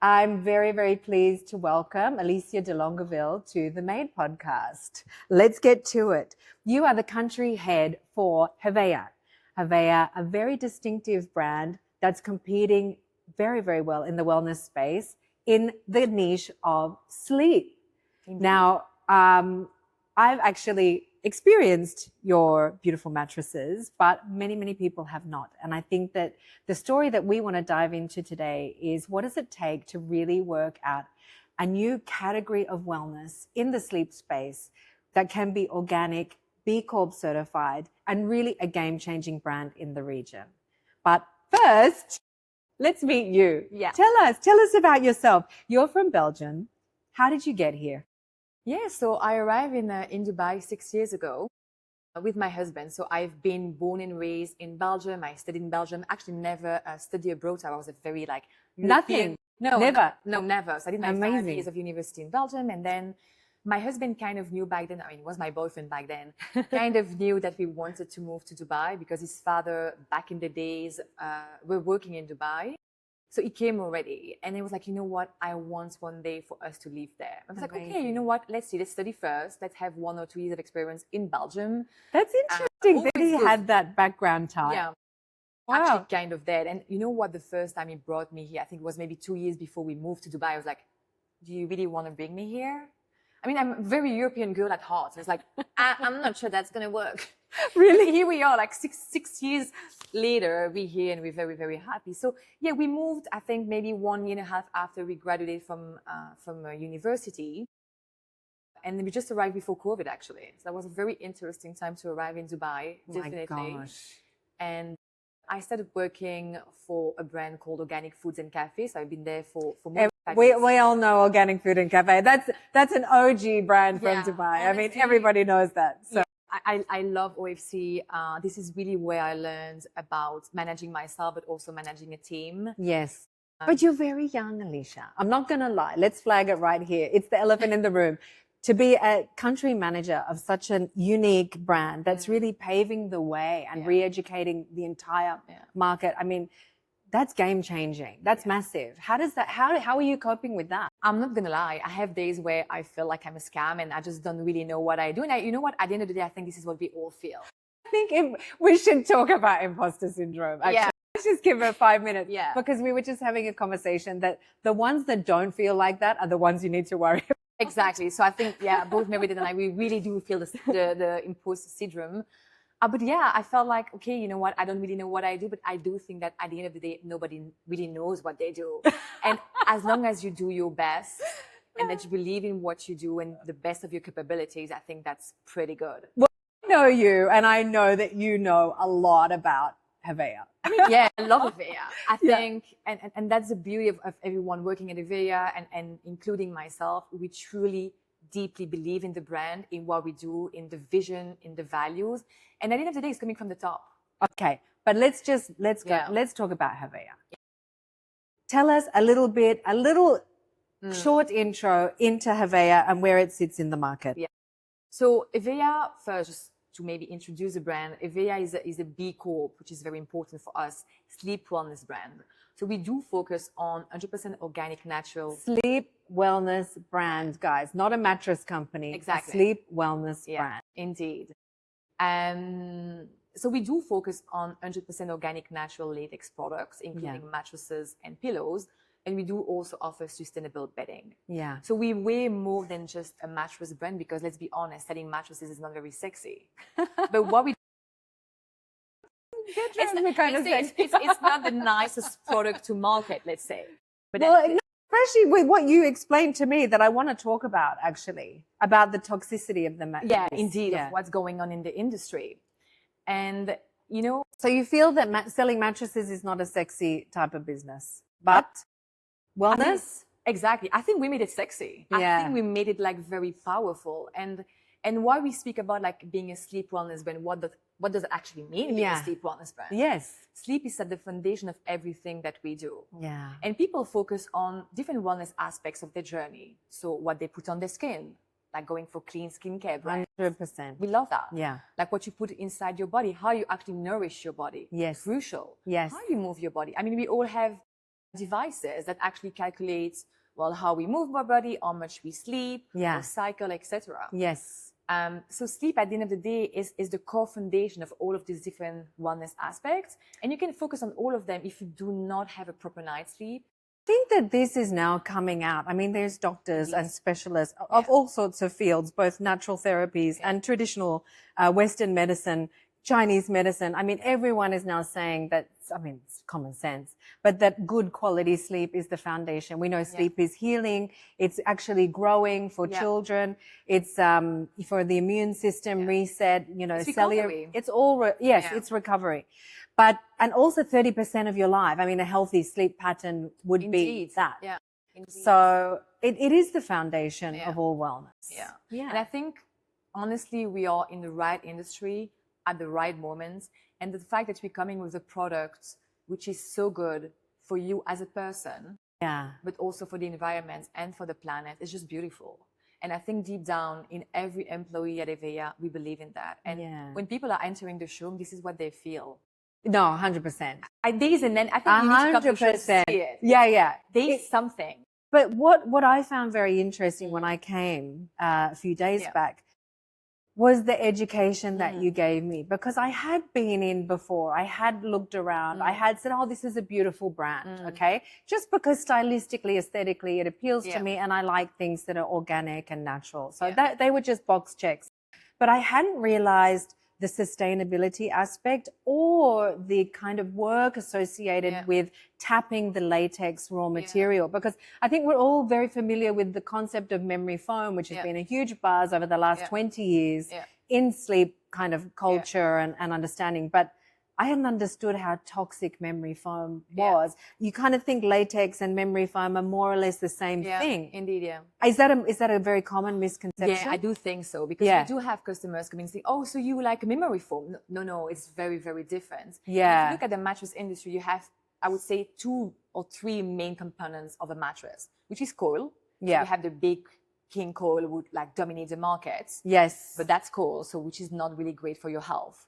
I'm very, very pleased to welcome Alicia Delongueville to the Made podcast. Let's get to it. You are the country head for Heveya. Heveya, a very distinctive brand that's competing very, very well in the wellness space in the niche of sleep. Indeed. Now, I've actually experienced your beautiful mattresses, but many, many people have not. And I think that the story that we want to dive into today is what does it take to really work out a new category of wellness in the sleep space that can be organic, B Corp certified, and really a game-changing brand in the region. But first, let's meet you. Yeah. Tell us about yourself. You're from Belgium. How did you get here? Yeah, so I arrived in Dubai 6 years ago with my husband. So I've been born and raised in Belgium. I studied in Belgium. Actually, never studied abroad. So I was a very Nothing. No, Never. No, never. So I did my 5 Amazing. years of university in Belgium, and then my husband kind of knew back then. I mean, he was my boyfriend back then. Kind of knew that we wanted to move to Dubai because his father, back in the days, were working in Dubai. So he came already, and he was like, you know what? I want one day for us to live there. I was like, okay, you know what? Let's study first. Let's have 1 or 2 years of experience in Belgium. That's interesting that he had that background time. Yeah. Wow. Actually, kind of that. And you know what? The first time he brought me here, I think it was maybe 2 years before we moved to Dubai. I was like, do you really want to bring me here? I mean, I'm a very European girl at heart. And it's like, I'm not sure that's going to work. Really? Here we are, like six years later, we're here and we're very, very happy. So yeah, we moved, I think maybe 1.5 years after we graduated from university. And we just arrived before COVID, actually. So that was a very interesting time to arrive in Dubai, definitely. My gosh. And I started working for a brand called Organic Foods and Cafes. So I've been there for more than 5 years. We all know Organic Food and Cafe. That's an OG brand from Yeah, Dubai. honestly, I mean, everybody knows that. So. Yeah. I love OFC. This is really where I learned about managing myself, but also managing a team. Yes. But you're very young, Alicia. I'm not going to lie. Let's flag it right here. It's the elephant in the room. To be a country manager of such a unique brand that's really paving the way and re-educating the entire market. I mean, that's game changing. That's massive. How are you coping with that? I'm not going to lie. I have days where I feel like I'm a scam and I just don't really know what I do. And you know what? At the end of the day, I think this is what we all feel. I think we should talk about imposter syndrome. Actually. Yeah. Let's just give it 5 minutes. Yeah. Because we were just having a conversation that the ones that don't feel like that are the ones you need to worry about. Exactly. So I think, both Meredith and I, we really do feel the imposter syndrome. But yeah, I felt like, okay, you know what? I don't really know what I do, but I do think that at the end of the day, nobody really knows what they do. And as long as you do your best and that you believe in what you do and the best of your capabilities, I think that's pretty good. Well, I know you, and I know that you know a lot about Heveya. I mean, yeah, I love Avea. I think, and that's the beauty of everyone working at Avea and including myself. We truly deeply believe in the brand, in what we do, in the vision, in the values. And at the end of the day, it's coming from the top. Okay. But let's go. Let's talk about Heveya. Tell us a little short intro into Heveya and where it sits in the market. Yeah. So Avea, first, just to maybe introduce the brand, Avea is a B Corp, which is very important for us, sleep wellness brand. So we do focus on 100% organic, natural. Sleep wellness brand, guys, not a mattress company. Exactly. A sleep wellness brand. Indeed. So we do focus on 100% organic, natural latex products, including mattresses and pillows. And we do also offer sustainable bedding. Yeah. So we way more than just a mattress brand because let's be honest, selling mattresses is not very sexy. But what we it's not the nicest product to market, let's say. But well, especially with what you explained to me that I want to talk about, actually, about the toxicity of the mattress. Yeah, indeed, of what's going on in the industry. And, you know. So you feel that selling mattresses is not a sexy type of business, but wellness? Exactly. I think we made it sexy. Yeah. I think we made it like very powerful. And why we speak about like being a sleep wellness brand, what does it actually mean being a sleep wellness brand? Yes. Sleep is at the foundation of everything that we do. Yeah. And people focus on different wellness aspects of their journey. So what they put on their skin, like going for clean skincare brands. 100%. We love that. Yeah. Like what you put inside your body, how you actually nourish your body. Yes. Crucial. Yes. How you move your body. I mean, we all have devices that actually calculate, well, how we move our body, how much we sleep, Yeah. our cycle, etc. Yes. So sleep at the end of the day is the core foundation of all of these different wellness aspects. And you can focus on all of them if you do not have a proper night's sleep. I think that this is now coming out. I mean, there's doctors and specialists of Yeah. all sorts of fields, both natural therapies and traditional Western medicine, Chinese medicine. I mean, everyone is now saying that, I mean, it's common sense, but that good quality sleep is the foundation. We know sleep is healing. It's actually growing for children. It's for the immune system reset, you know, It's cellular. recovery. It's all, it's recovery. But, and also 30% of your life. I mean, a healthy sleep pattern would be that. Yeah. Indeed. So it is the foundation of all wellness. Yeah. Yeah. And I think, honestly, we are in the right industry at the right moment. And the fact that we're coming with a product which is so good for you as a person, but also for the environment and for the planet, is just beautiful. And I think deep down in every employee at Avea, we believe in that. And when people are entering the showroom, this is what they feel. No, 100%. There is an end. I think you need to come to the show to see it. Yeah. There is something. But what I found very interesting when I came a few days back was the education that you gave me, because I had been in before. I had looked around. I had said, oh, this is a beautiful brand. Okay. Just because stylistically, aesthetically, it appeals to me and I like things that are organic and natural. So that they were just box checks. But I hadn't realized the sustainability aspect or the kind of work associated with tapping the latex raw material, because I think we're all very familiar with the concept of memory foam, which has been a huge buzz over the last 20 years in sleep kind of culture and understanding. But I hadn't understood how toxic memory foam was. You kind of think latex and memory foam are more or less the same thing. Indeed, Is that a very common misconception? Yeah, I do think so, because we do have customers coming and say, oh, so you like memory foam? No, it's very, very different. Yeah. If you look at the mattress industry, you have, I would say, 2 or 3 main components of a mattress, which is coil. Yeah. So you have the big king coil would like dominate the market. Yes. But that's coil, so which is not really great for your health.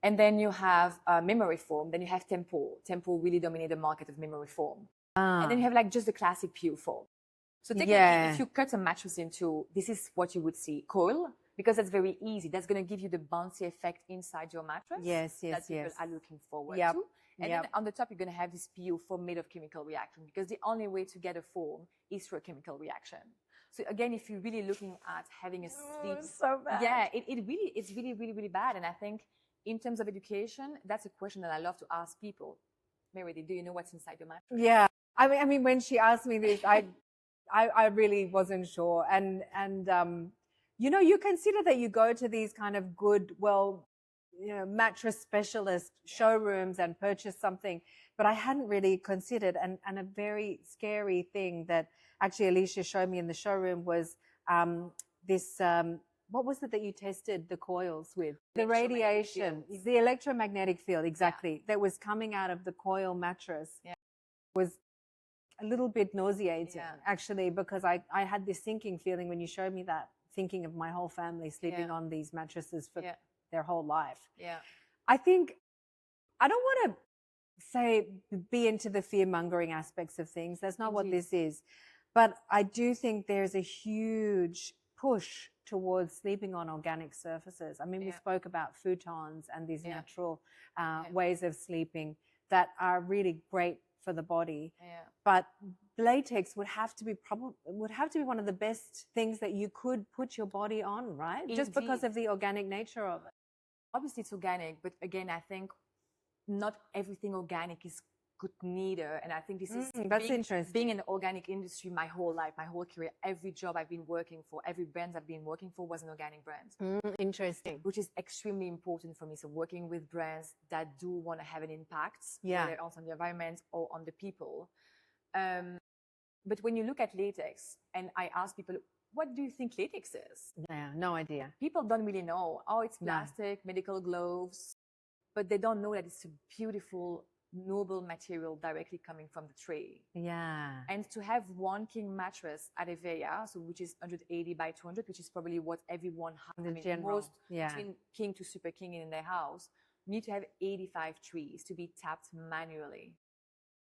And then you have memory foam. Then you have Tempo. Tempo really dominate the market of memory foam. And then you have like just the classic pure foam. So technically, if you cut a mattress into, this is what you would see: coil, because that's very easy. That's going to give you the bouncy effect inside your mattress. Yes. That people are looking forward to. And then on the top, you're going to have this PU foam made of chemical reaction, because the only way to get a foam is through a chemical reaction. So again, if you're really looking at having a sleep, so bad. Yeah, it's really, really, really bad. And I think in terms of education, that's a question that I love to ask people. Meredith, do you know what's inside your mattress? Yeah. I mean, when she asked me this, I really wasn't sure. And you know, you consider that you go to these kind of good, mattress specialist showrooms and purchase something, but I hadn't really considered. And a very scary thing that actually Alicia showed me in the showroom was this. What was it that you tested the coils with? The radiation, the electromagnetic field, exactly, that was coming out of the coil mattress was a little bit nauseating, actually, because I had this sinking feeling when you showed me that, thinking of my whole family sleeping on these mattresses for their whole life. Yeah. I think, I don't want to say be into the fear-mongering aspects of things. That's not what this is. But I do think there's a huge push towards sleeping on organic surfaces. I mean, we spoke about futons and these natural ways of sleeping that are really great for the body. Yeah. But latex would have to be one of the best things that you could put your body on, right? Indeed. Just because of the organic nature of it. Obviously, it's organic, but again, I think not everything organic is good neither. And I think this is that's interesting. Being in the organic industry my whole life, my whole career, every job I've been working for, every brand I've been working for was an organic brand. Interesting. Which is extremely important for me. So working with brands that do want to have an impact, whether on the environment or on the people. But when you look at latex, and I ask people, what do you think latex is? Yeah, no idea. People don't really know. Oh, it's plastic, medical gloves, but they don't know that it's a beautiful, noble material directly coming from the tree. Yeah. And to have one king mattress at Avea, so which is 180 by 200, which is probably what everyone has. In general. Most between king to super king in their house, you need to have 85 trees to be tapped manually.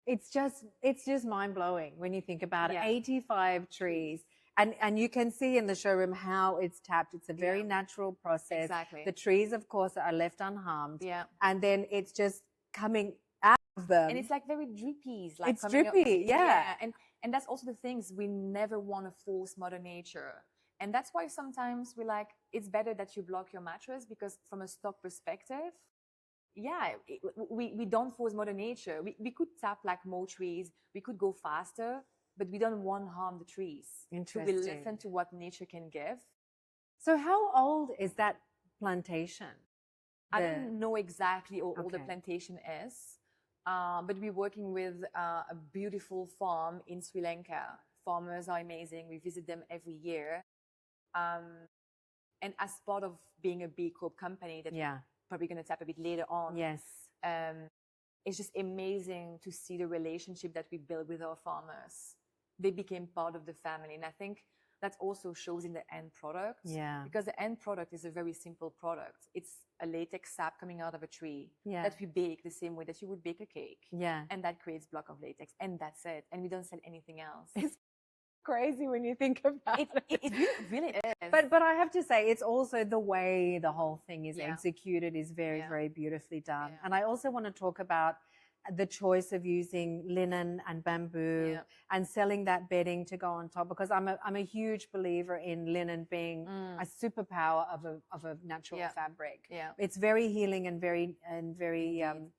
It's just mind blowing when you think about it. Yeah. 85 trees. And you can see in the showroom how it's tapped. It's a very Yeah. natural process. Exactly. The trees, of course, are left unharmed. Yeah. And then it's just coming out of them. And it's like very drippy. Like It's coming up- drippy, yeah. And that's also the things we never want to force Mother Nature. And that's why sometimes we like, it's better that you block your mattress, because from a stock perspective, yeah, we don't force Mother Nature. We could tap like more trees. We could go faster, but we don't want to harm the trees. So we Interesting. listen to what nature can give. So how old is that plantation? I don't know exactly all the Okay. plantation is, but we're working with a beautiful farm in Sri Lanka. Farmers are amazing. We visit them every year. And as part of being a B Corp company that Yeah. we're probably going to tap a bit later on, Yes. it's just amazing to see the relationship that we build with our farmers. They became part of the family. And I think that also shows in the end product. Yeah. Because the end product is a very simple product. It's a latex sap coming out of a tree Yeah. that we bake the same way that you would bake a cake. Yeah. And that creates block of latex. And that's it. And we don't sell anything else. It's crazy when you think about it. It really is. But I have to say, it's also the way the whole thing is Yeah. executed is very, Yeah. very beautifully done. Yeah. And I also want to talk about the choice of using linen and bamboo Yeah. and selling that bedding to go on top, because I'm a huge believer in linen being a superpower of a natural Yeah. fabric. Yeah. It's very healing and very Indeed.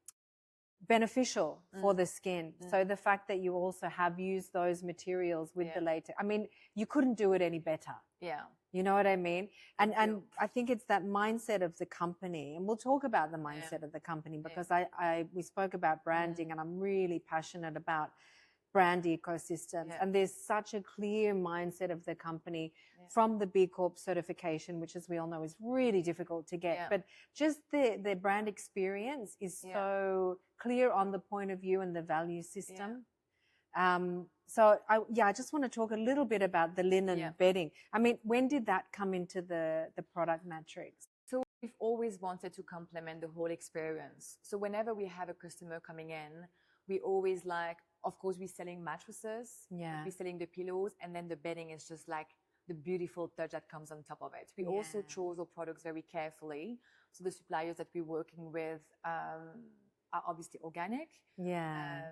beneficial for the skin. So the fact that you also have used those materials with Yeah. the latex, I mean, you couldn't do it any better. Yeah. You know what I mean? And you. I think it's that mindset of the company, and we'll talk about the mindset of the company, because we spoke about branding, and I'm really passionate about brand ecosystems. Yeah. And there's such a clear mindset of the company from the B Corp certification, which, as we all know, is really difficult to get. Yeah. But just the brand experience is so clear on the point of view and the value system. So I just want to talk a little bit about the linen bedding. I mean, when did that come into the product matrix? So we've always wanted to complement the whole experience. So whenever we have a customer coming in, we always like, of course, we're selling mattresses, we're selling the pillows, and then the bedding is just like the beautiful touch that comes on top of it. We also chose our products very carefully. So the suppliers that we're working with are obviously organic. Yeah.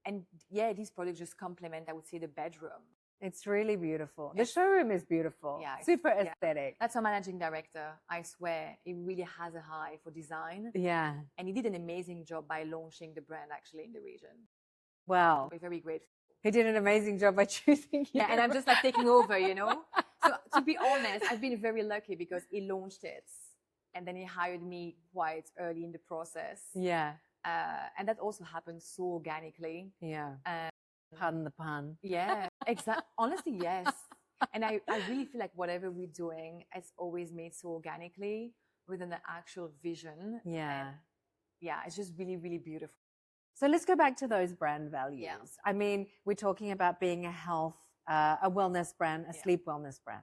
And these products just complement, I would say, the bedroom. It's really beautiful. The showroom is beautiful. Yeah, Super aesthetic. That's our managing director. I swear, he really has a eye for design. Yeah. And he did an amazing job by launching the brand actually in the region. Wow. We're very grateful. He did an amazing job by choosing you. Yeah, and I'm just like taking over, you know? So to be honest, I've been very lucky because he launched it. And then he hired me quite early in the process. Yeah. And that also happened so organically. Yeah. Pardon the pun. Yeah, exactly. Honestly, yes. And I really feel like whatever we're doing, it's always made so organically within the actual vision. Yeah. And it's just really, really beautiful. So let's go back to those brand values. Yeah. I mean, we're talking about being a health, a wellness brand, a sleep wellness brand.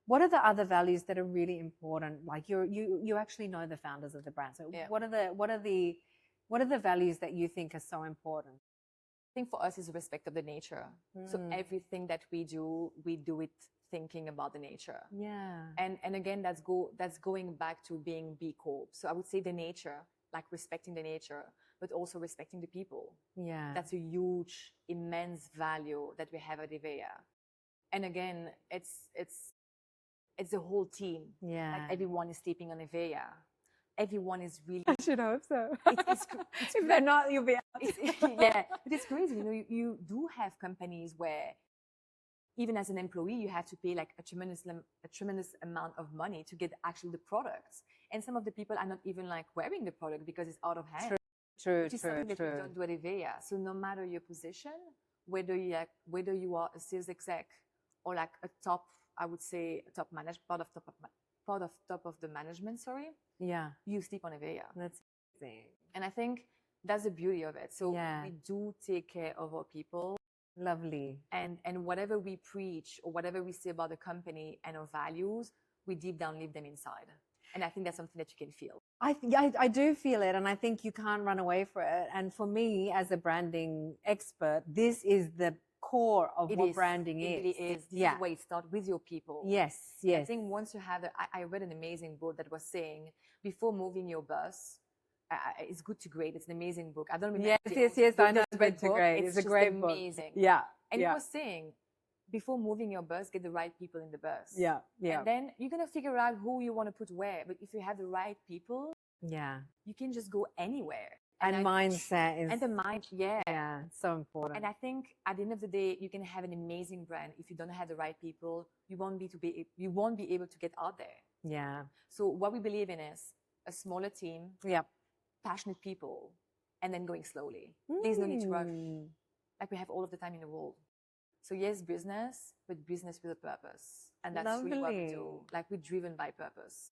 What are the other values that are really important? Like you actually know the founders of the brand. So what are the values that you think are so important? I think for us is respect of the nature. So everything that we do it thinking about the nature. Yeah. And again, that's going back to being B Corp. So I would say the nature, like respecting the nature, but also respecting the people. Yeah. That's a huge, immense value that we have at Avea. And again, it's the whole team. Yeah. Like everyone is sleeping on Avea. Everyone is really. I should hope so. It's if they're not, you'll be out. But it's crazy. You know, you do have companies where even as an employee, you have to pay like a tremendous amount of money to get actually the products. And some of the people are not even like wearing the product because it's out of hand. True. Which is something that we don't do at Avea. So no matter your position, whether you are a sales exec or like a top, I would say top top of the management, Yeah. you sleep on Avea. That's amazing. And I think that's the beauty of it. So we do take care of our people. Lovely. And whatever we preach or whatever we say about the company and our values, we deep down live them inside. And I think that's something that you can feel. I do feel it, and I think you can't run away from it. And for me, as a branding expert, this is the core of what branding is. It really is. This is where it starts with your people. Yes. I think once you have I read an amazing book that was saying, before moving your bus, it's good to grade. It's an amazing book. I don't remember. Yes. I know it's good to grade. It's a great book. Amazing. Yeah. And it was saying, before moving your bus, get the right people in the bus. Yeah. And then you're going to figure out who you want to put where. But if you have the right people, you can just go anywhere. And mindset is... And the mind, Yeah, so important. And I think at the end of the day, you can have an amazing brand. If you don't have the right people, you won't be able to get out there. Yeah. So what we believe in is a smaller team, passionate people, and then going slowly. There's no need to rush. Like we have all of the time in the world. So yes, business, but business with a purpose. And that's really what we do. Like we're driven by purpose.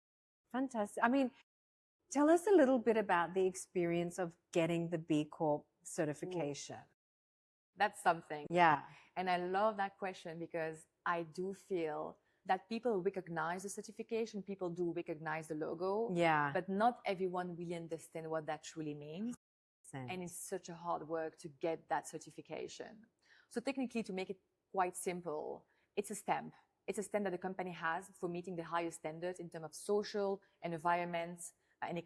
Fantastic. I mean, tell us a little bit about the experience of getting the B Corp certification. That's something. Yeah. And I love that question because I do feel that people recognize the certification, people do recognize the logo. Yeah. But not everyone really understands what that truly means. And it's such a hard work to get that certification. So technically, to make it quite simple, it's a stamp. It's a stamp that the company has for meeting the highest standards in terms of social and environment and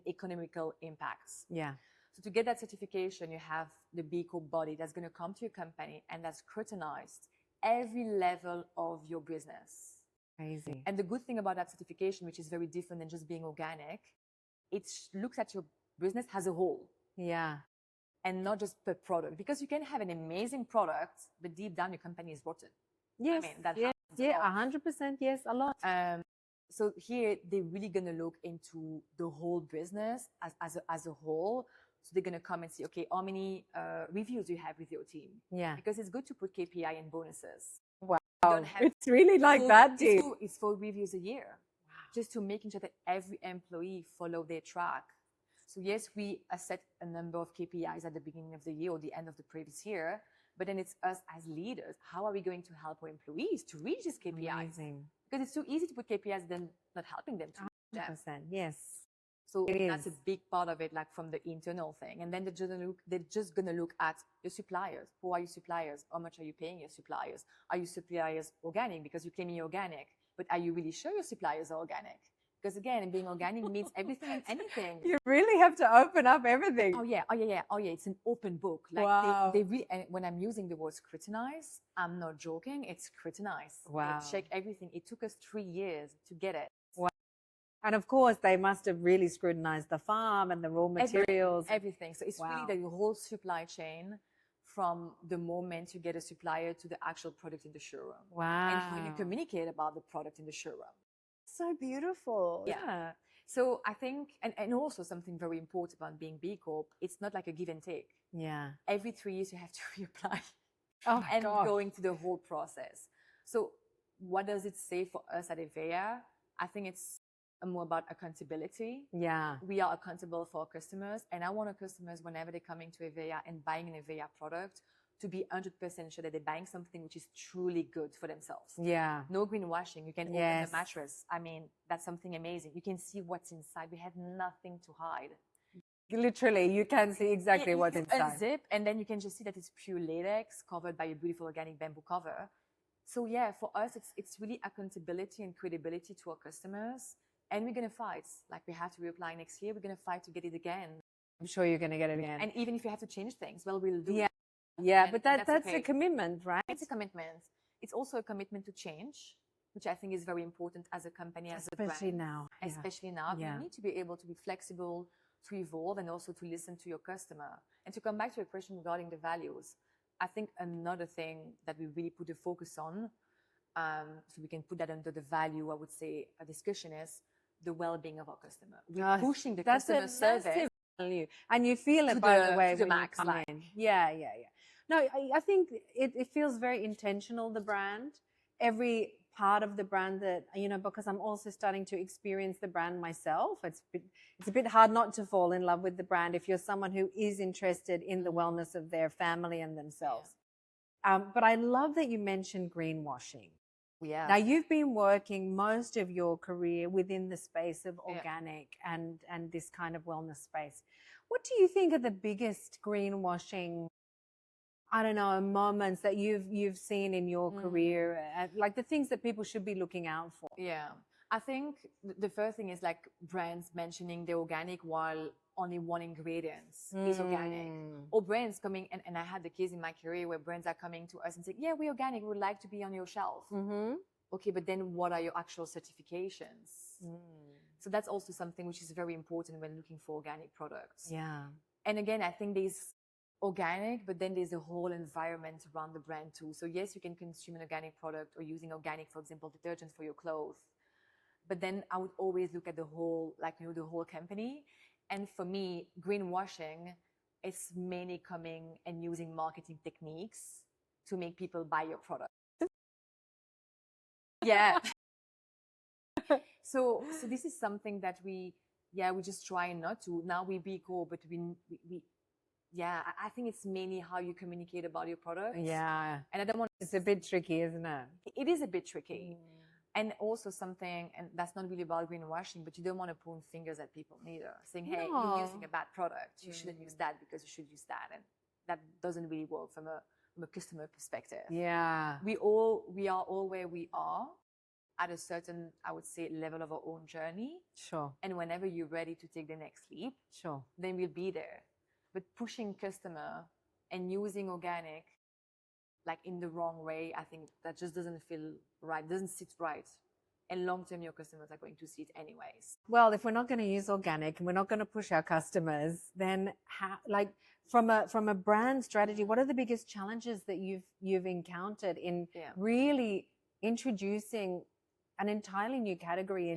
economical impacts. Yeah. So to get that certification, you have the B Corp body that's going to come to your company and that's scrutinized every level of your business. Crazy. And the good thing about that certification, which is very different than just being organic, it looks at your business as a whole. Yeah. And not just per product, because you can have an amazing product, but deep down your company is rotten. Yes. I mean, that happens 100%. Yes, a lot. So here they're really going to look into the whole business as a whole. So they're going to come and see, okay, how many reviews do you have with your team? Yeah. Because it's good to put KPI and bonuses. Wow. It's really like that, dude. It's 4 reviews a year. Wow. Just to making sure that every employee follow their track. So yes, we set a number of KPIs at the beginning of the year or the end of the previous year, but then it's us as leaders. How are we going to help our employees to reach these KPIs? Amazing. Because it's too easy to put KPIs than not helping them to 100%. Yes. So that's a big part of it, like from the internal thing. And then they're just going to look at your suppliers. Who are your suppliers? How much are you paying your suppliers? Are your suppliers organic? Because you claim you're organic, but are you really sure your suppliers are organic? Because again, being organic means everything and anything. You really have to open up everything. Oh yeah. It's an open book. Like wow. And when I'm using the word scrutinize, I'm not joking. It's scrutinize. Wow. They check everything. It took us 3 years to get it. Wow. And of course, they must have really scrutinized the farm and the raw materials. Everything. So it's really the whole supply chain from the moment you get a supplier to the actual product in the showroom. Wow. And how you communicate about the product in the showroom. So beautiful. Yeah. So I think, and also something very important about being B Corp, it's not like a give and take. Yeah. Every 3 years you have to reapply. Oh my and God. Going through the whole process. So what does it say for us at Avea? I think it's more about accountability. Yeah. We are accountable for our customers, and I want our customers, whenever they're coming to Avea and buying an Avea product, to be 100% sure that they're buying something which is truly good for themselves. Yeah. No greenwashing. You can open the mattress. I mean, that's something amazing. You can see what's inside. We have nothing to hide. Literally, you can see exactly what's inside. Unzip, and then you can just see that it's pure latex covered by a beautiful organic bamboo cover. So yeah, for us, it's really accountability and credibility to our customers. And we're going to fight. Like we have to reapply next year. We're going to fight to get it again. I'm sure you're going to get it again. And even if you have to change things, well, we'll do it. Yeah, but that's okay. A commitment, right? It's a commitment. It's also a commitment to change, which I think is very important as a company, as a brand. Especially now. Yeah. You need to be able to be flexible, to evolve, and also to listen to your customer. And to come back to your question regarding the values, I think another thing that we really put the focus on, so we can put that under the value, I would say, a discussion is the well-being of our customer. We're pushing the customer service. And you feel it, by the way, when you come like. in. Yeah. No, I think it feels very intentional, the brand. Every part of the brand that, because I'm also starting to experience the brand myself. It's a bit hard not to fall in love with the brand if you're someone who is interested in the wellness of their family and themselves. But I love that you mentioned greenwashing. Yeah. Now, you've been working most of your career within the space of organic and this kind of wellness space. What do you think are the biggest greenwashing, I don't know, moments that you've seen in your career, like the things that people should be looking out for? Yeah. I think the first thing is like brands mentioning the organic while only one ingredient is organic. Or brands coming, and I had the case in my career where brands are coming to us and saying, yeah, we're organic, we would like to be on your shelf. Okay, but then what are your actual certifications? So that's also something which is very important when looking for organic products. Yeah. And again, I think there's organic, but then there's a whole environment around the brand too. So yes, you can consume an organic product or using organic, for example, detergent for your clothes. But then I would always look at the whole, like, the whole company. And for me, greenwashing is mainly coming and using marketing techniques to make people buy your product. Yeah. So this is something that we just try not to. Now we be cool, but I think it's mainly how you communicate about your product. Yeah. And I don't want. It's a bit tricky, isn't it? It is a bit tricky. And also something, and that's not really about greenwashing, but you don't want to point fingers at people neither, saying, hey, you're using a bad product. You shouldn't use that because you should use that. And that doesn't really work from a customer perspective. Yeah. We are all where we are at a certain, I would say, level of our own journey. Sure. And whenever you're ready to take the next leap, sure, then we'll be there. But pushing customer and using organic like in the wrong way, I think that just doesn't feel right, doesn't sit right. And long term, your customers are going to see it anyways. Well, if we're not going to use organic and we're not going to push our customers, then how, like from a brand strategy, what are the biggest challenges that you've encountered in really introducing an entirely new category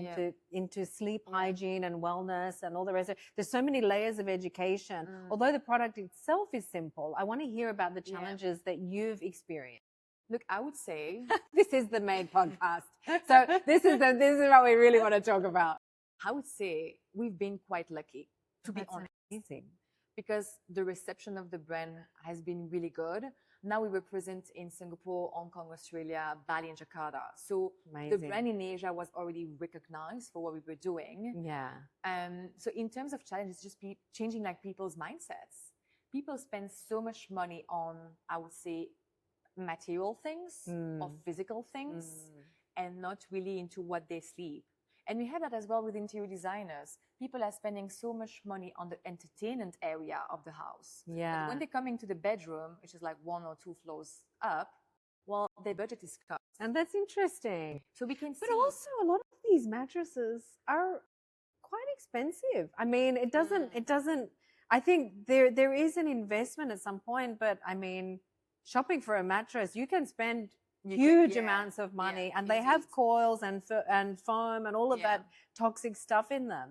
into sleep hygiene and wellness and all the rest of it? There's so many layers of education. Although the product itself is simple, I want to hear about the challenges that you've experienced. Look, I would say this is the main podcast. So this is what we really want to talk about. I would say we've been quite lucky, to be honest. Amazing. Because the reception of the brand has been really good. Now we represent in Singapore, Hong Kong, Australia, Bali, and Jakarta. So the brand in Asia was already recognized for what we were doing. Yeah. So in terms of challenges, just changing like people's mindsets. People spend so much money on, I would say, material things or physical things and not really into what they sleep. And we have that as well with interior designers. People are spending so much money on the entertainment area of the house. Yeah. But when they come into the bedroom, which is like 1 or 2 floors up, well, their budget is cut. And that's interesting. So we can see. But also a lot of these mattresses are quite expensive. I mean, it doesn't, I think there is an investment at some point, but I mean, shopping for a mattress, you can spend huge amounts of money, and they have coils and foam and all of that toxic stuff in them.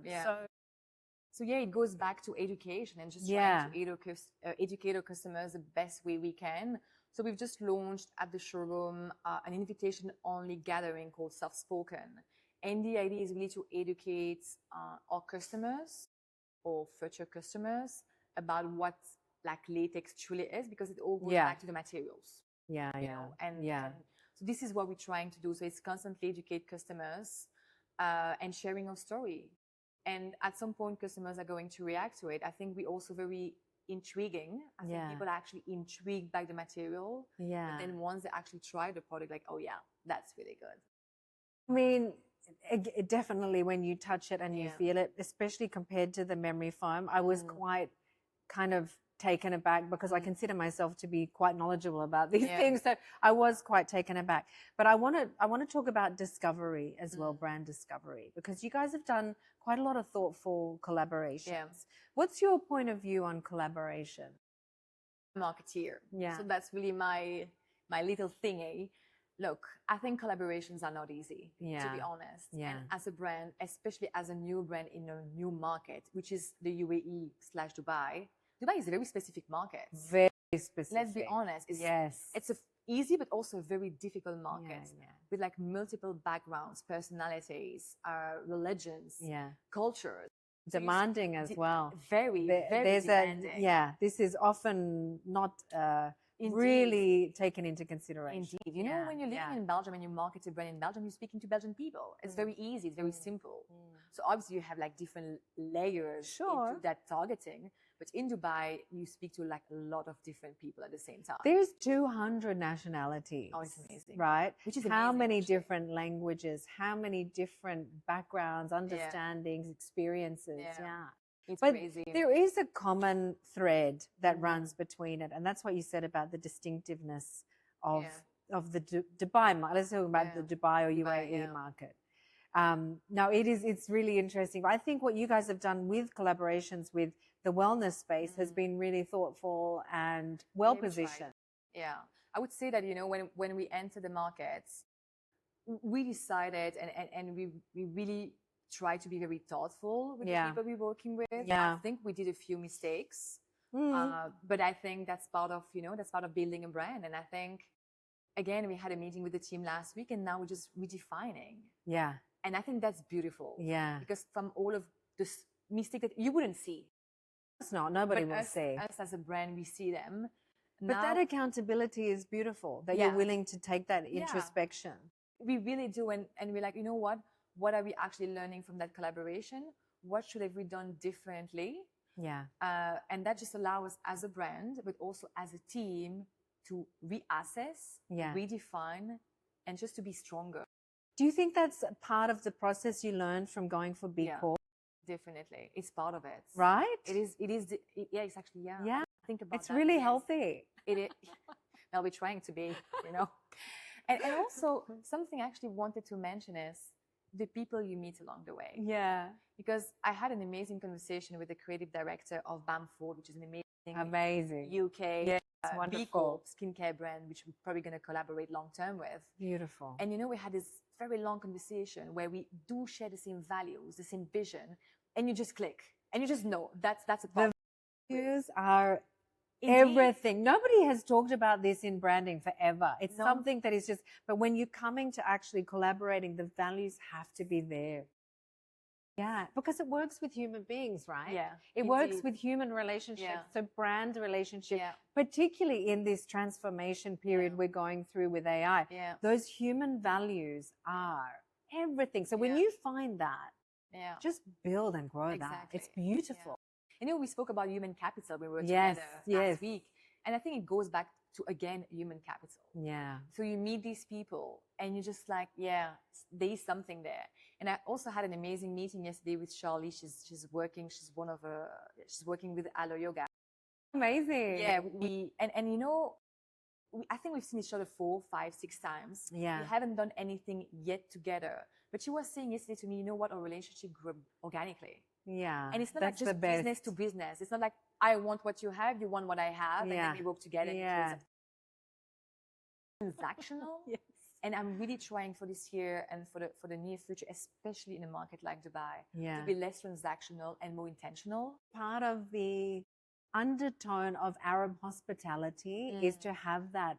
So it goes back to education and just trying to educate our customers the best way we can. So we've just launched at the showroom an invitation-only gathering called Soft Spoken. And the idea is really to educate our customers or future customers about what like latex truly is, because it all goes back to the materials. And so this is what we're trying to do. So it's constantly educate customers and sharing our story. And at some point, customers are going to react to it. I think we're also very intriguing. I think people are actually intrigued by the material. But then once they actually try the product, like, oh yeah, that's really good. I mean, definitely when you touch it and you feel it, especially compared to the memory foam, I was quite kind of taken aback, because I consider myself to be quite knowledgeable about these things. So I was quite taken aback. But I want to talk about discovery as well, brand discovery, because you guys have done quite a lot of thoughtful collaborations. What's your point of view on collaboration? Marketeer. So that's really my little thingy. Look, I think collaborations are not easy, to be honest. And as a brand, especially as a new brand in a new market, which is the UAE/Dubai. Dubai is a very specific market. Very specific. Let's be honest. It's easy, but also a very difficult market with like multiple backgrounds, personalities, religions, cultures. Demanding as well. Very demanding. This is often not really taken into consideration. Indeed. You know, when you're living in Belgium and you market a brand in Belgium, you're speaking to Belgian people. It's very easy. It's very simple. So obviously you have like different layers into that targeting. But in Dubai, you speak to like a lot of different people at the same time. There's 200 nationalities. Oh, it's amazing. Right? Which is how amazing, many actually. different languages, how many different backgrounds, understandings, experiences. It's but crazy. there is a common thread that runs between it. And that's what you said about the distinctiveness of the Dubai market. Let's talk about the Dubai or UAE market. No, it's really interesting. But I think what you guys have done with collaborations with the wellness space has been really thoughtful and well positioned. Yeah. I would say that, you know, when we enter the markets, we decided and we really try to be very thoughtful with the people we're working with. I think we did a few mistakes, but I think that's part of, you know, that's part of building a brand. And I think, again, we had a meeting with the team last week and now we're just redefining. Yeah. And I think that's beautiful. Yeah. Because from all of this mistake that you wouldn't see. It's not. Nobody will see. Us as a brand, we see them. But now, that accountability is beautiful, that you're willing to take that introspection. We really do. And we're like, you know what? What are we actually learning from that collaboration? What should have we done differently? Yeah. And that just allows us as a brand, but also as a team to reassess, redefine, and just to be stronger. Do you think that's part of the process you learned from going for B Corp? Definitely. It's part of it. Right? It's actually, yeah. Think about it's really healthy. It is. Now we're trying to be, you know. And also something I actually wanted to mention is the people you meet along the way. Yeah. Because I had an amazing conversation with the creative director of Bamford, which is an amazing UK B Corp skincare brand, which we're probably going to collaborate long term with. Beautiful. And you know, we had this very long conversation where we do share the same values, the same vision, and you just click and you just know that's a part. The values are everything. Nobody has talked about this in branding forever. It's something that is just, but when you're coming to actually collaborating, the values have to be there. Yeah, because it works with human beings, right? Yeah. It works with human relationships, so brand relationships, particularly in this transformation period we're going through with AI. Yeah. Those human values are everything. So when you find that, just build and grow that. It's beautiful. You know, we spoke about human capital when we were together last week. And I think it goes back to, again, human capital. Yeah. So you meet these people and you're just like, there is something there. And I also had an amazing meeting yesterday with Charlie. She's working with Alo Yoga. Amazing. Yeah. And you know, I think we've seen each other 4, 5, 6 times. Yeah. We haven't done anything yet together. But she was saying yesterday to me, you know what, our relationship grew organically. Yeah. And it's not like just business to business. It's not like I want what you have, you want what I have, and then we work together. Yeah. Transactional. Yes. And I'm really trying for this year and for the near future, especially in a market like Dubai, to be less transactional and more intentional. Part of the undertone of Arab hospitality is to have that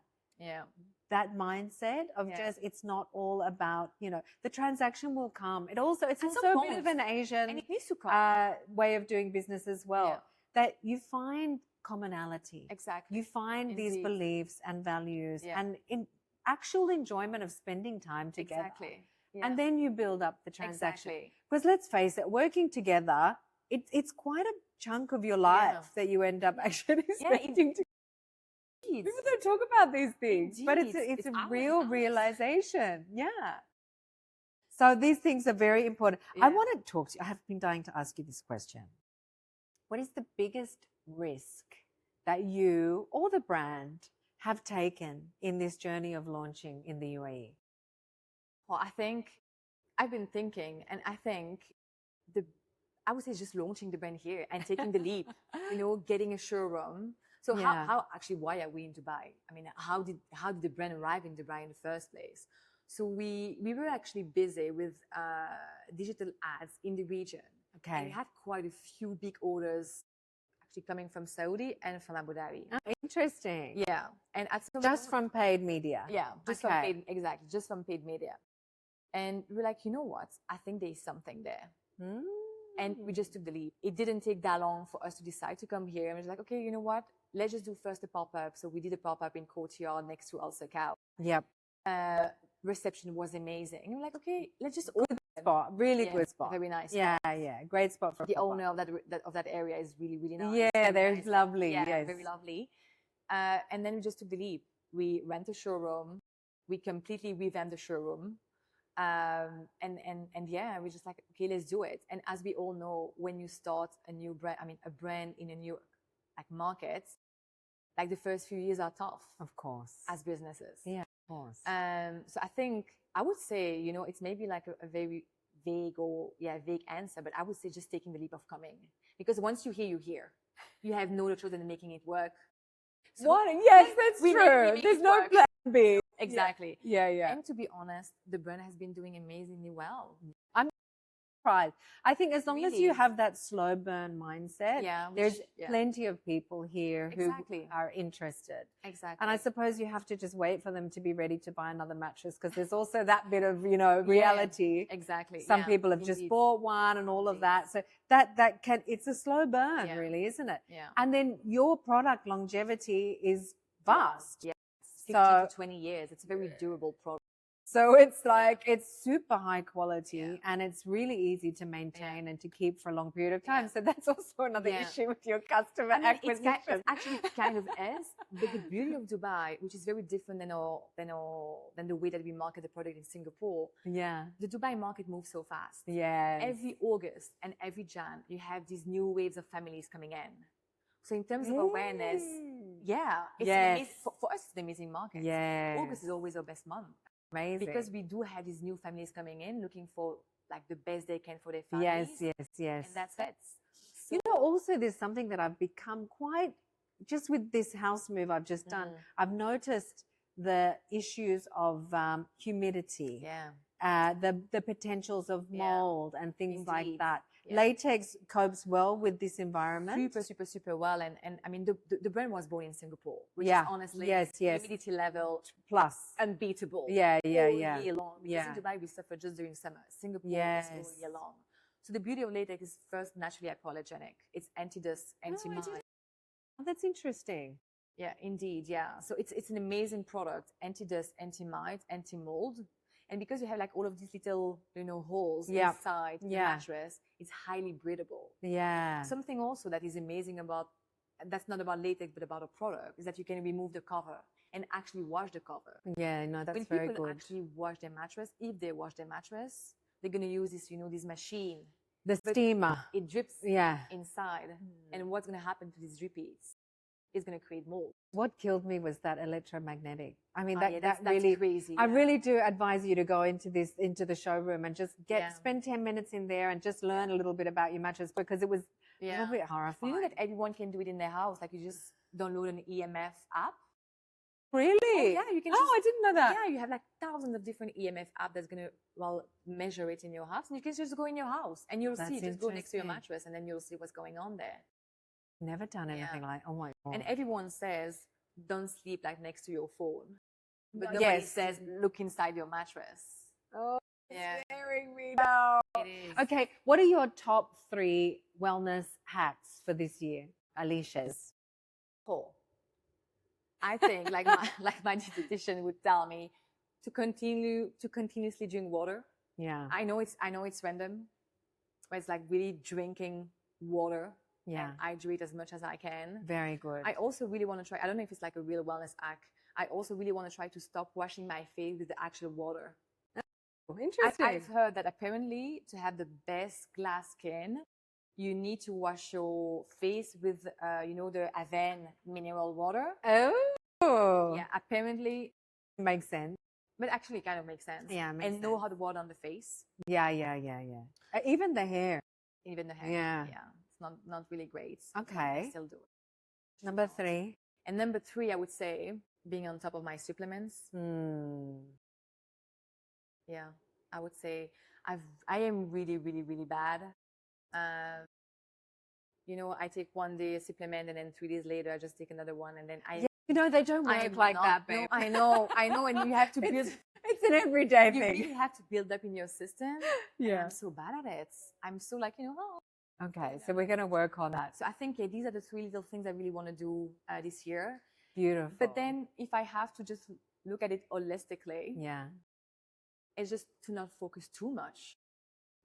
that mindset of just, it's not all about, you know, the transaction will come. It's also a bit of an Asian and it needs to come. Way of doing business as well, that you find commonality. Exactly. You find these beliefs and values and in actual enjoyment of spending time together. Exactly. Yeah. And then you build up the transaction. Exactly. Because let's face it, working together, it's quite a chunk of your life that you end up actually spending together. People don't talk about these things, but it's a real realization. Yeah. So these things are very important. Yeah. I want to talk to you. I have been dying to ask you this question. What is the biggest risk that you or the brand have taken in this journey of launching in the UAE? Well, I think I've been thinking, and I think I would say just launching the brand here and taking the leap, you know, getting a showroom. So why are we in Dubai? I mean, how did the brand arrive in Dubai in the first place? So we were actually busy with digital ads in the region. Okay. And we had quite a few big orders actually coming from Saudi and from Abu Dhabi. Oh, interesting. Yeah. And just from paid media. Yeah. Just from paid media. And we're like, you know what? I think there's something there. And we just took the leap. It didn't take that long for us to decide to come here. And we're like, okay, you know what? let's just do first a pop-up. So we did a pop-up in Courtyard next to Ulcer Cow. Yep. Reception was amazing. And we're like, okay, let's just Good spot. Really good spot. Very nice. Yeah, yeah. Great spot for the pop-up. owner of that area is really, really nice. Yeah, Very they're nice. lovely. Yeah, yes. very lovely. And then we just took the leap. We rent a showroom. We completely revamped the showroom. And yeah, we're just like, okay, let's do it. And as we all know, when you start a new brand, a brand in a new market, like the first few years are tough. Of course. As businesses. Yeah, of course. So I think I would say, it's maybe like a very vague answer, but I would say just taking the leap of coming, because once you're here, you have no choice than making it work. So yes, that's true. There's no plan B. Exactly. Yeah. And to be honest, the brand has been doing amazingly well. I'm surprised. I think as long as you Really? have that slow burn mindset, there's yeah. plenty of people here who Exactly. are interested. Exactly. And I suppose you have to just wait for them to be ready to buy another mattress, because there's also that bit of, reality. Exactly. Some people have just bought one and all of that. So it's a slow burn, really, isn't it? Yeah. And then your product longevity is vast. Yeah. 15 So- to 20 years. It's a very durable product. So it's like, it's super high quality and it's really easy to maintain and to keep for a long period of time. So that's also another issue with your customer acquisition. It's actually kind of is, but the beauty of Dubai, which is very different than the way that we market the product in Singapore. Yeah. The Dubai market moves so fast. Yeah. Every August and every Jan, you have these new waves of families coming in. So in terms of awareness, it's amazing. For us, it's an amazing market. Yeah. August is always our best month. Amazing. Because we do have these new families coming in looking for like the best they can for their families. Yes. And that's it. So, also there's something that I've become quite, just with this house move I've just done, I've noticed the issues of humidity, the potentials of mold and things like that. Latex copes well with this environment. Super well. And I mean, the brand was born in Singapore, which is honestly humidity level plus unbeatable. All year long. Because in Yeah. Dubai, we suffer just during summer. Singapore is all year long. So the beauty of latex is first naturally hypoallergenic. It's anti-dust, anti-mite. Oh, that's interesting. Yeah, indeed. Yeah. So it's an amazing product. Anti-dust, anti-mite, anti-mold. And because you have like all of these little, holes inside the mattress, it's highly breathable. Yeah. Something also that is amazing that's not about latex, but about a product, is that you can remove the cover and actually wash the cover. Yeah, no, that's when very people good. actually wash their mattress, if they wash their mattress, they're going to use this, this machine. The steamer. It drips Yeah. inside. And what's going to happen to these drippies? It's going to create mold. What killed me was that electromagnetic. I mean, that's really crazy. I really do advise you to go into the showroom and just spend 10 minutes in there and just learn a little bit about your mattress, because it was a little bit horrifying. You know that everyone can do it in their house. Like you just download an EMF app. Really? Oh, yeah, you can. I didn't know that. Yeah, you have like thousands of different EMF apps that's gonna measure it in your house, and you can just go in your house and you'll see. Just go next to your mattress, and then you'll see what's going on there. Never done anything like. Oh my god! And everyone says don't sleep like next to your phone, but nobody says look inside your mattress. Oh, it's scaring me now. It is. Okay, what are your top 3 wellness hacks for this year, Alicia's? I think like my dietitian would tell me to continuously drink water. Yeah. I know it's random, but it's like really drinking water. Yeah. And hydrate as much as I can. Very good. I also really want to try, I don't know if it's like a real wellness hack. I also really want to try to stop washing my face with the actual water. Interesting. I've heard that apparently to have the best glass skin, you need to wash your face with, the Avea mineral water. Oh. Yeah, apparently. Makes sense. But actually it kind of makes sense. Yeah, makes sense. know how to water on the face. Yeah. Even the hair. Even the hair. Yeah. It's not really great. Okay. I still do it. Number 3. And number 3, I would say, being on top of my supplements. Yeah, I would say I am really, really, really bad. I take one day a supplement and then 3 days later I just take another one, and then they don't work like that, babe. No, I know, and you have to build. It's an everyday You thing. really have to build up in your system. Yeah. I'm so bad at it. I'm so like, Okay, so we're going to work on that. So I think these are the 3 little things I really want to do this year. Beautiful. But then if I have to just look at it holistically, yeah, it's just to not focus too much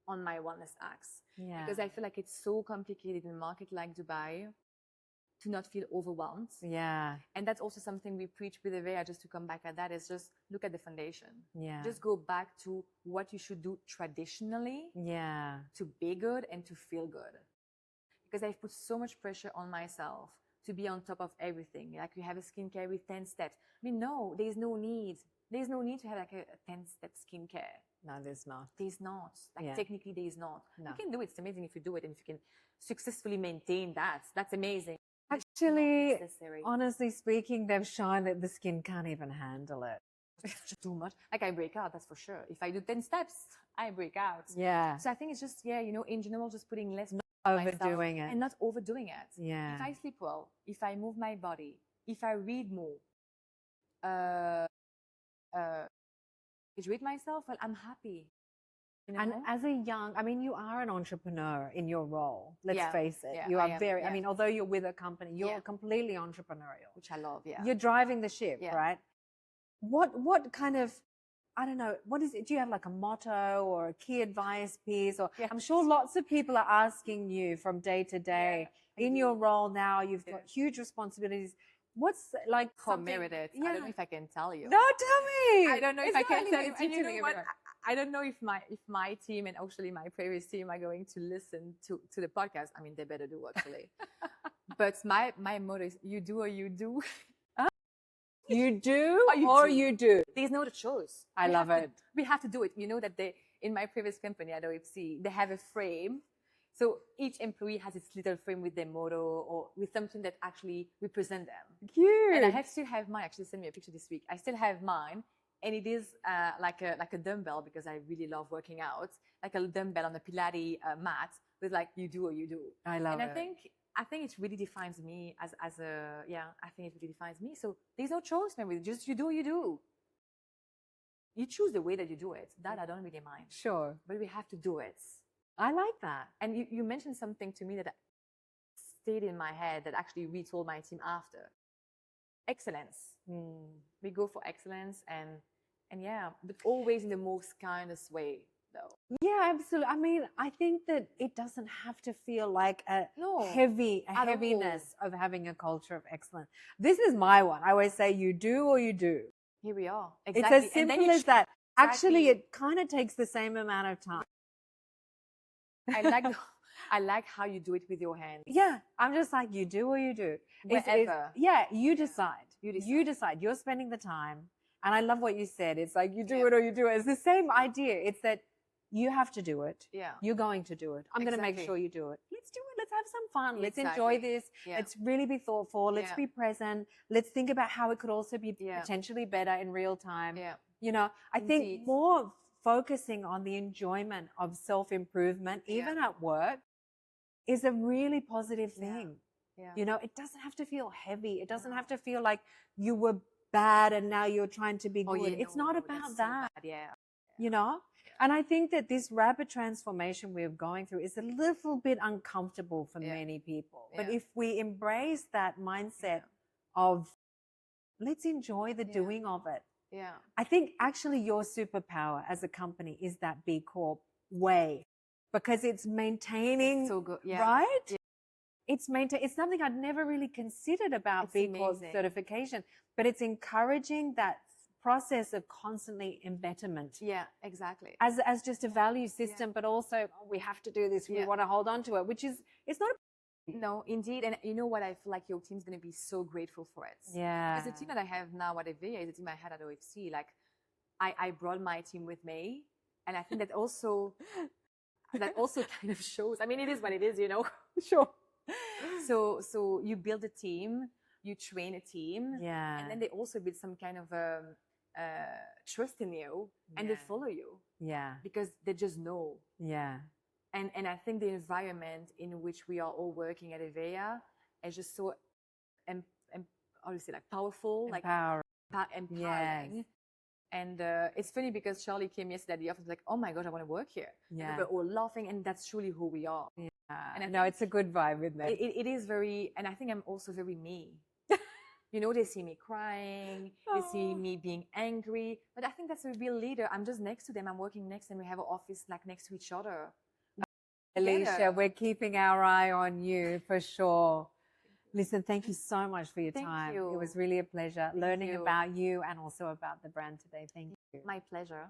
on my wellness acts. yeah, Because I feel like it's so complicated in a market like Dubai to not feel overwhelmed. yeah, And that's also something we preach with Avea, just to come back at that, is just look at the foundation. yeah, Just go back to what you should do traditionally yeah, to be good and to feel good. Because I've put so much pressure on myself to be on top of everything. Like you have a skincare with 10 steps. I mean, no, there's no need. There's no need to have like a 10-step skincare. no, there's not. There's not. Like Yeah. technically there's not. No. You can do it. It's amazing if you do it. And if you can successfully maintain that, that's amazing. Actually, It's not necessary. honestly speaking, they've shown that the skin can't even handle it. It's just too much. Like I break out, that's for sure. If I do 10 steps, I break out. Yeah, So I think it's just, in general, just putting less on myself overdoing it. and not overdoing it. Yeah, If I sleep well, if I move my body, if I read more, educate myself, well, I'm happy. You know? and as a I mean, you are an entrepreneur in your role. Let's Yeah, face it. yeah, You I are am, very, I yeah. mean, although you're with a company, you're Yeah. completely entrepreneurial. Which I love, yeah. You're driving the ship, Yeah. right? What kind of, I don't know, what is it? Do you have like a motto or a key advice piece? Or Yeah. I'm sure lots of people are asking you from day to day. I In do. your role now, you've Yeah. got huge responsibilities. What's like For something? Meredith, I Yeah. don't know if I can tell you. No, tell me. I don't know if It's I not can really tell what you. it's And you telling know what? everyone. I don't know if my team, and actually my previous team, are going to listen to the podcast. I mean, they better do actually. But my motto is: you do or you do. You do Or you or do. you do. There's no other choice. I We love have to- it. We have to do it. You know that in my previous company at OFC, they have a frame. So each employee has its little frame with their motto or with something that actually represent them. Cute. And I still have mine. Actually, sent me a picture this week. I still have mine, and it is like a dumbbell, because I really love working out. Like a dumbbell on a Pilates mat with like you do or you do. I love And it. I think it really defines me as a I think it really defines me. So there's no choice, man. Just you do or you do. You choose the way that you do it. That I don't really mind. Sure. But we have to do it. I like that. And you mentioned something to me that stayed in my head that actually retold my team after. Excellence. We go for excellence and yeah, but always in the most kindest way, though. Yeah, absolutely. I mean, I think that it doesn't have to feel like a No, a heaviness of having a culture of excellence. This is my one. I always say you do or you do. Here we are. It's Exactly. as And then simple you as that. Actually, Exactly. it kind of takes the same amount of time. I like how you do it with your hands. Yeah, I'm just like, you do or you do. Wherever. Yeah, you decide. You decide. You decide. You're spending the time. And I love what you said. It's like, you do Yeah. it or you do it. It's the same idea. It's that you have to do it. Yeah. You're going to do it. I'm going to make Exactly. sure you do it. Let's do it. Let's have some fun. Let's enjoy Exactly. this. Yeah. Let's really be thoughtful. Let's Yeah. be present. Let's think about how it could also be Yeah. potentially better in real time. Yeah. You know, I think Indeed. more focusing on the enjoyment of self-improvement, even at work, is a really positive thing. Yeah. You know, it doesn't have to feel heavy. It doesn't have to feel like you were bad and now you're trying to be good. Oh, yeah, It's no, not no, about that's so that, bad. Yeah. you know? And I think that this rapid transformation we're going through is a little bit uncomfortable for Yeah. many people. But Yeah. if we embrace that mindset of let's enjoy the Yeah. doing of it. Yeah. I think actually your superpower as a company is that B Corp way, because it's maintaining, So good. Yeah. right? Yeah. It's something I'd never really considered about It's B Corp amazing. certification, but it's encouraging that process of constantly embetterment Yeah. Exactly. as just a value system, but also we have to do this. We Yeah. want to hold on to it, which is, it's not. No, indeed. And you know what? I feel like your team's going to be so grateful for it. Yeah. Because the team that I have now at Avea is the team I had at OFC. Like, I brought my team with me. And I think that also kind of shows. I mean, it is what it is, you know. Sure. So you build a team, you train a team. Yeah. And then they also build some kind of trust in you, and they Yeah. follow you Yeah. because they just know. Yeah. And I think the environment in which we are all working at Avea is just so, how do you say, like powerful, Empowering. like empowering. And it's funny because Charlie came yesterday at the office like, oh my God, I want to work here. Yeah. And we were all laughing, and that's truly who we are. Yeah. And I No, think it's a good vibe, isn't it? it is very, and I think I'm also very me. You know, they see me crying, they see me being angry, but I think that's a real leader. I'm just next to them. I'm working next to them. We have an office like next to each other. Alicia, we're keeping our eye on you for sure. Listen, thank you so much for your time. you. It was really a pleasure learning about you and also about the brand today. Thank you. My pleasure.